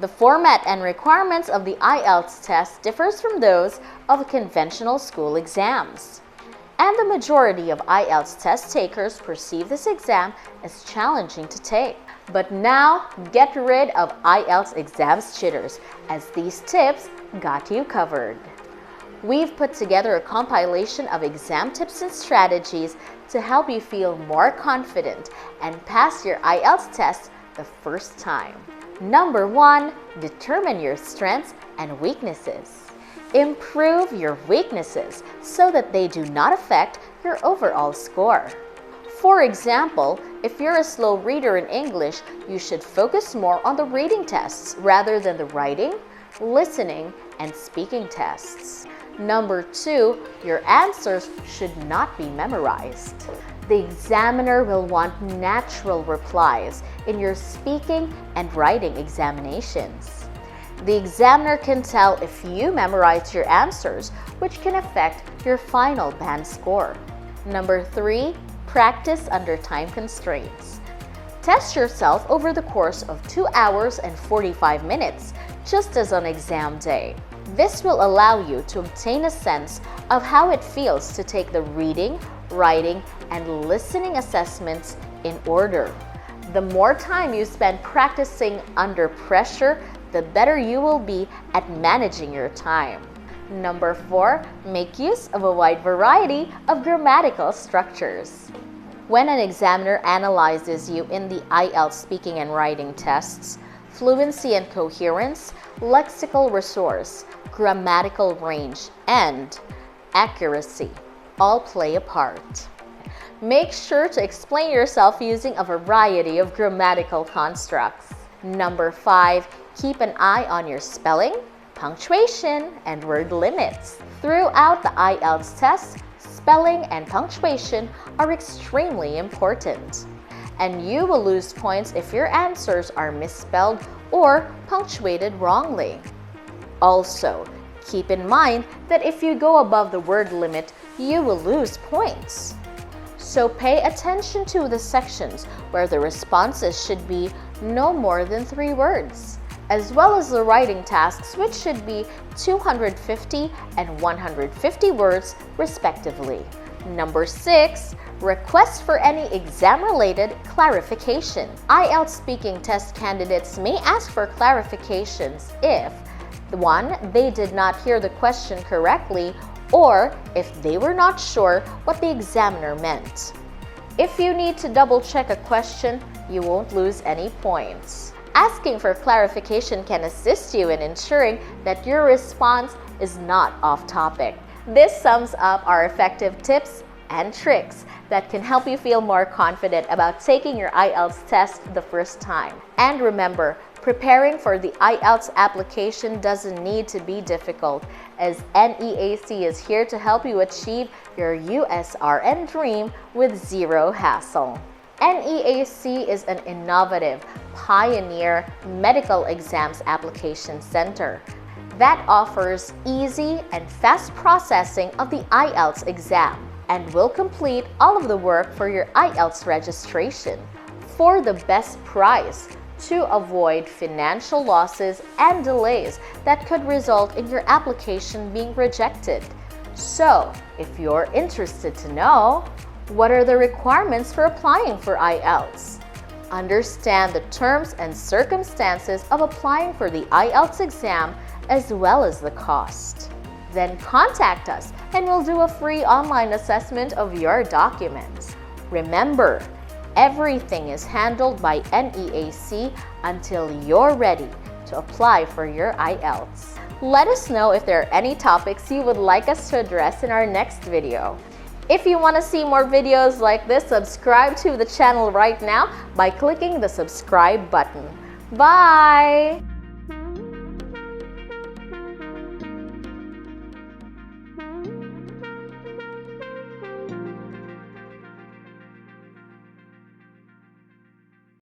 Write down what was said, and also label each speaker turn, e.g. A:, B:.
A: The format and requirements of the IELTS test differs from those of conventional school exams. And the majority of IELTS test takers perceive this exam as challenging to take. But now, get rid of IELTS exams jitters, as these tips got you covered. We've put together a compilation of exam tips and strategies to help you feel more confident and pass your IELTS test the first time. Number 1, determine your strengths and weaknesses. Improve your weaknesses so that they do not affect your overall score. For example, if you're a slow reader in English, you should focus more on the reading tests rather than the writing, listening, and speaking tests. Number 2, your answers should not be memorized. The examiner will want natural replies in your speaking and writing examinations. The examiner can tell if you memorize your answers, which can affect your final band score. Number 3, practice under time constraints. Test yourself over the course of 2 hours and 45 minutes, just as on exam day. This will allow you to obtain a sense of how it feels to take the reading, writing, and listening assessments in order. The more time you spend practicing under pressure, the better you will be at managing your time. Number 4, make use of a wide variety of grammatical structures. When an examiner analyzes you in the IELTS speaking and writing tests, fluency and coherence, lexical resource, grammatical range, and accuracy all play a part. Make sure to explain yourself using a variety of grammatical constructs. Number 5, keep an eye on your spelling, punctuation, and word limits. Throughout the IELTS test, spelling and punctuation are extremely important. And you will lose points if your answers are misspelled or punctuated wrongly. Also, keep in mind that if you go above the word limit, you will lose points. So pay attention to the sections where the responses should be no more than 3 words, as well as the writing tasks, which should be 250 and 150 words respectively. Number 6, request for any exam-related clarification. IELTS speaking test candidates may ask for clarifications if 1, they did not hear the question correctly, or if they were not sure what the examiner meant. If you need to double-check a question, you won't lose any points. Asking for clarification can assist you in ensuring that your response is not off-topic. This sums up our effective tips and tricks that can help you feel more confident about taking your IELTS test the first time. And remember, preparing for the IELTS application doesn't need to be difficult, as NEAC is here to help you achieve your USRN dream with zero hassle. NEAC is an innovative, pioneer medical exams application center that offers easy and fast processing of the IELTS exam and will complete all of the work for your IELTS registration for the best price, to avoid financial losses and delays that could result in your application being rejected. So, if you're interested to know, what are the requirements for applying for IELTS? Understand the terms and circumstances of applying for the IELTS exam as well as the cost. Then contact us and we'll do a free online assessment of your documents. Remember, everything is handled by NEAC until you're ready to apply for your IELTS. Let us know if there are any topics you would like us to address in our next video. If you want to see more videos like this, subscribe to the channel right now by clicking the subscribe button. Bye!